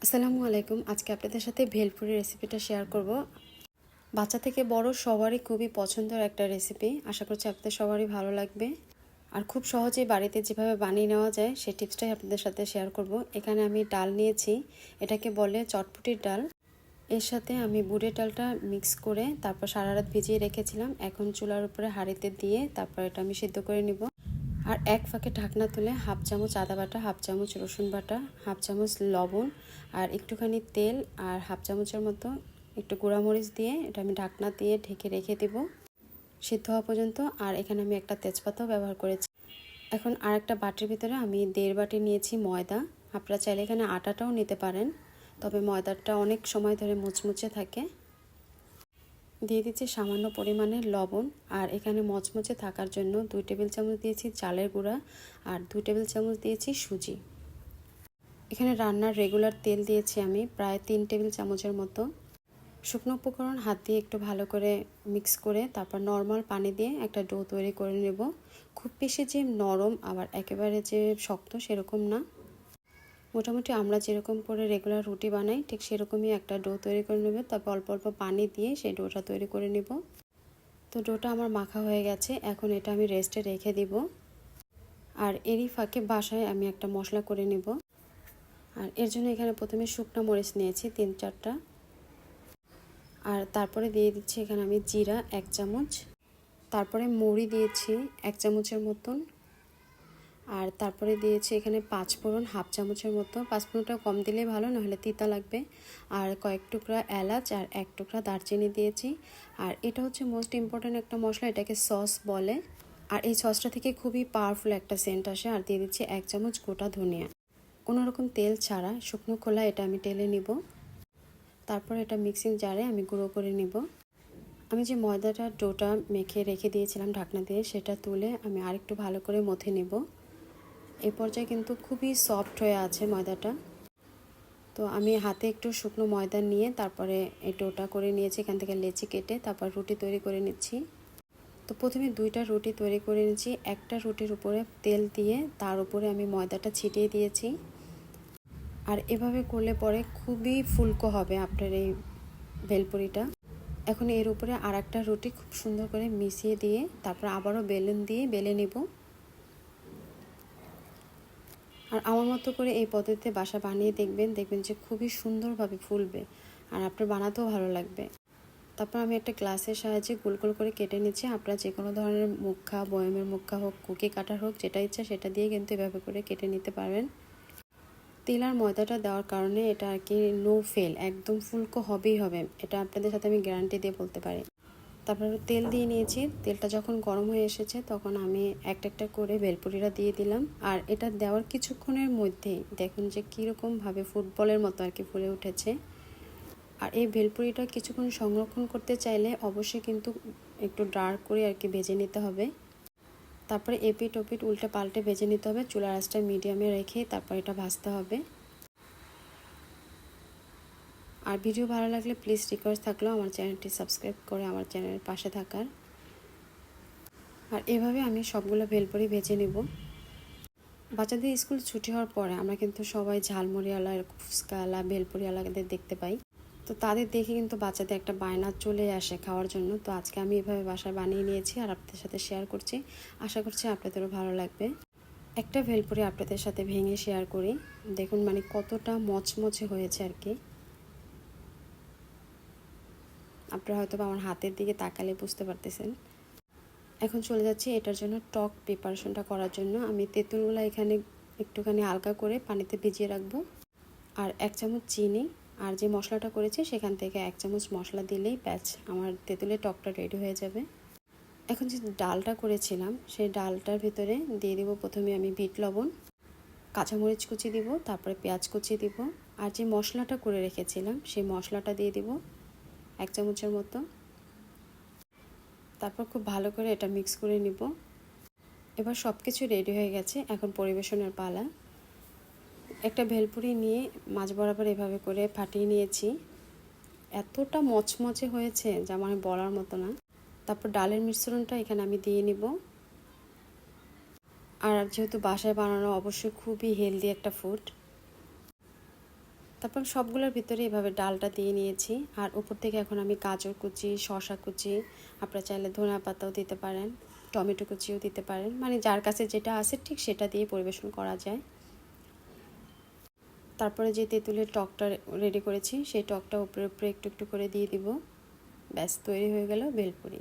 আসসালামু আলাইকুম। আজকে আপনাদের সাথে ভেলপুরি রেসিপিটা শেয়ার করব। বাচ্চা থেকে বড় সবারই খুবই পছন্দের একটা রেসিপি। আশা করছি আপনাদের সবারই ভালো লাগবে। আর খুব সহজেই বাড়িতে যেভাবে বানিয়ে নেওয়া যায় সেই টিপসটাই আপনাদের সাথে শেয়ার করব। এখানে আমি ডাল নিয়েছি, এটাকে বলে চটপটির ডাল। এর সাথে আমি বুটের ডালটা মিক্স করে তারপর সারা রাত ভিজিয়ে রেখেছিলাম। এখন চুলার উপরে হাঁড়িতে দিয়ে তারপর এটা আমি সিদ্ধ করে নিব। আর এক ফাঁকে ঢাকনা তুলে হাফ চামচ আদা বাটা, হাফ চামচ রসুন বাটা, হাফ চামচ লবণ আর একটুখানি তেল আর হাফ চামচের মতো একটু গুঁড়ামরিচ দিয়ে এটা আমি ঢাকনা দিয়ে ঢেকে রেখে দেব সিদ্ধ হওয়া পর্যন্ত। আর এখানে আমি একটা তেজপাতাও ব্যবহার করেছি। এখন আর একটা বাটির ভিতরে আমি 1.5 বাটি নিয়েছি ময়দা। আপনারা চাইলে এখানে আটাটাও নিতে পারেন, তবে ময়দাটা অনেক সময় ধরে মুচমুচে থাকে। দিয়ে দিচ্ছি সামান্য পরিমাণে লবণ। আর এখানে মচমচে থাকার জন্য 2 টেবিল চামচ দিয়েছি চালের গুঁড়া আর 2 টেবিল চামচ দিয়েছি সুজি। এখানে রান্নার রেগুলার তেল দিয়েছি আমি প্রায় 3 টেবিল চামচের মতো। শুকনো উপকরণ হাত দিয়ে একটু ভালো করে মিক্স করে তারপর নর্মাল পানি দিয়ে একটা ডো তৈরি করে নেব। খুব বেশি যে নরম আবার একেবারে যে শক্ত সেরকম না, মোটামুটি আমরা যেরকম করে রেগুলার রুটি বানাই ঠিক সেরকমই একটা ডো তৈরি করে নেব। তারপর অল্প অল্প পানি দিয়ে সেই ডোটা তৈরি করে নেব। তো ডোটা আমার মাখা হয়ে গেছে, এখন এটা আমি রেস্টে রেখে দিব। আর এরই ফাঁকে বাসায় আমি একটা মশলা করে নেব। আর এর জন্য এখানে প্রথমে শুকনো মরিচ নিয়েছি 3-4টা। আর তারপরে দিয়ে দিচ্ছি এখানে আমি জিরা 1 চামচ, তারপরে মৌরি দিয়েছি 1 চামচের মতন। আর তারপরে দিয়েছি এখানে 5 ফোড়ন হাফ চামচের মতো। 5 ফোড়নটা কম দিলেই ভালো, নাহলে তিতা লাগবে। আর কয়েক টুকরা এলাচ আর 1 টুকরা দারচিনি দিয়েছি। আর এটা হচ্ছে মোস্ট ইম্পর্ট্যান্ট একটা মশলা, এটাকে সস বলে। আর এই সসটা থেকে খুবই পাওয়ারফুল একটা সেন্ট আসে। আর দিয়ে দিচ্ছি 1 চামচ গোটা ধনিয়া, কোনো রকম তেল ছাড়া শুকনো খোলা এটা আমি টেলে নিব। তারপর এটা মিক্সিং জারে আমি গুঁড়ো করে নিব। আমি যে ময়দাটা ডোটা মেখে রেখে দিয়েছিলাম ঢাকনা দিয়ে, সেটা তুলে আমি আরেকটু ভালো করে মথে নেব। এই পর্যায়ে কিন্তু খুবই সফট হয়ে আছে ময়দাটা। তো আমি হাতে একটু শুকনো ময়দা নিয়ে তারপরে এই ডোটা করে নিয়েছি, এখান থেকে লেচি কেটে তারপর রুটি তৈরি করে নিচ্ছি। তো প্রথমে 2টা রুটি তৈরি করে নিচ্ছি। একটা রুটির উপরে তেল দিয়ে তার উপরে আমি ময়দাটা ছিটিয়ে দিয়েছি। আর এভাবে করলে পরে খুবই ফুলকো হবে আপনার এই ভেলপুরিটা। এখন এর উপরে আর একটা রুটি খুব সুন্দর করে মিশিয়ে দিয়ে তারপর আবারও বেলুন দিয়ে বেলে নেব। আর আমার মতো করে এই পদ্ধতিতে বাসা বানিয়ে দেখবেন যে খুবই সুন্দরভাবে ফুলবে আর আপনার বানাতেও ভালো লাগবে। তারপর আমি একটা গ্লাসের সাহায্যে গোল গোল করে কেটে নিচ্ছি। আপনারা যে কোনো ধরনের মুখা, বয়মের মুখা হোক, কুকি কাটার হোক, যেটা ইচ্ছা সেটা দিয়ে কিন্তু এভাবে করে কেটে নিতে পারবেন। তেল আর ময়দাটা দেওয়ার কারণে এটা আর কি নো ফেল, একদম ফুলকো হবেই হবে, এটা আপনাদের সাথে আমি গ্যারান্টি দিয়ে বলতে পারি। তারপর তেল দিয়ে নিয়েছি। তেলটা যখন গরম হয়ে এসেছে তখন আমি একটা একটা করে ভেলপুরিটা দিয়ে দিলাম। আর এটা দেওয়ার কিছুক্ষণের মধ্যেই দেখুন যে কীরকমভাবে ফুটবলের মতো আর কি ফুলে উঠেছে। আর এই ভেলপুরিটা কিছুক্ষণ সংরক্ষণ করতে চাইলে অবশ্যই কিন্তু একটু ডার্ক করে আর কি ভেজে নিতে হবে। তারপরে এপিট ওপিট উল্টে পাল্টে ভেজে নিতে হবে। চুলার আঁচটা মিডিয়ামে রেখে তারপর এটা ভাজতে হবে। আর ভিডিও ভালো লাগলে প্লিজ রিকোয়েস্ট থাকলো আমার চ্যানেলটি সাবস্ক্রাইব করে আমার চ্যানেলের পাশে থাকার। আর এভাবে আমি সবগুলো ভেলপুরি ভেজে নেব। বাচ্চাদের স্কুল ছুটি হওয়ার পরে আমরা কিন্তু সবাই ঝালমুড়িওয়ালা, ফুচকাওয়ালা, ভেলপুরিওয়ালাদের দেখতে পাই। তো তাদের দেখে কিন্তু বাচ্চাদের একটা বায়না চলে আসে খাওয়ার জন্য। তো আজকে আমি এভাবে বাসায় বানিয়ে নিয়েছি আর আপনাদের সাথে শেয়ার করছি। আশা করছি আপনাদেরও ভালো লাগবে। একটা ভেলপুরি আপনাদের সাথে ভেঙে শেয়ার করি, দেখুন মানে কতটা মচমচে হয়েছে আর কি। আপনারা হয়তো আমার হাতের দিকে তাকালে বুঝতে পারতেছেন। এখন চলে যাচ্ছি এটার জন্য টক প্রিপারেশনটা করার জন্য। আমি তেঁতুলগুলো এখানে একটুখানি হালকা করে পানিতে ভিজিয়ে রাখবো। আর 1 চামচ চিনি আর যে মশলাটা করেছি সেখান থেকে 1 চামচ মশলা দিলেই ব্যাস আমার তেঁতুলের টকটা রেডি হয়ে যাবে। এখন যে ডালটা করেছিলাম সেই ডালটার ভিতরে দিয়ে দিব প্রথমে আমি বিট লবণ, কাঁচামরিচ কুচি দিব, তারপরে পেঁয়াজ কুচি দিব। আর যে মশলাটা করে রেখেছিলাম সেই মশলাটা দিয়ে দিব 1 চামচের মতো। তারপর খুব ভালো করে এটা মিক্স করে নিব। এবার সব কিছু রেডি হয়ে গেছে, এখন পরিবেশনের পালা। একটা ভেলপুরি নিয়ে মাঝ বরাবর এভাবে করে ফাটিয়ে নিয়েছি। এতটা মচমচে হয়েছে যা মানে বলার মতো না। তারপর ডালের মিশ্রণটা এখানে আমি দিয়ে নিব। আর যেহেতু বাসায় বানানো অবশ্যই খুবই হেলদি একটা ফুড। তারপর সবগুলোর ভিতরে এভাবে ডালটা দিয়ে নিয়েছি। আর উপর থেকে এখন আমি গাজর কুচি, শসা কুচি, আপনারা চাইলে ধনিয়া পাতাও দিতে পারেন, টমেটো কুচিও দিতে পারেন, মানে যার কাছে যেটা আছে ঠিক সেটা দিয়ে পরিবেশন করা যায়। তারপরে যে তেঁতুলের টকটা রেডি করেছি সেই টকটা উপরে উপরে একটু একটু করে দিয়ে দিব। ব্যাস তৈরি হয়ে গেল ভেলপুরি।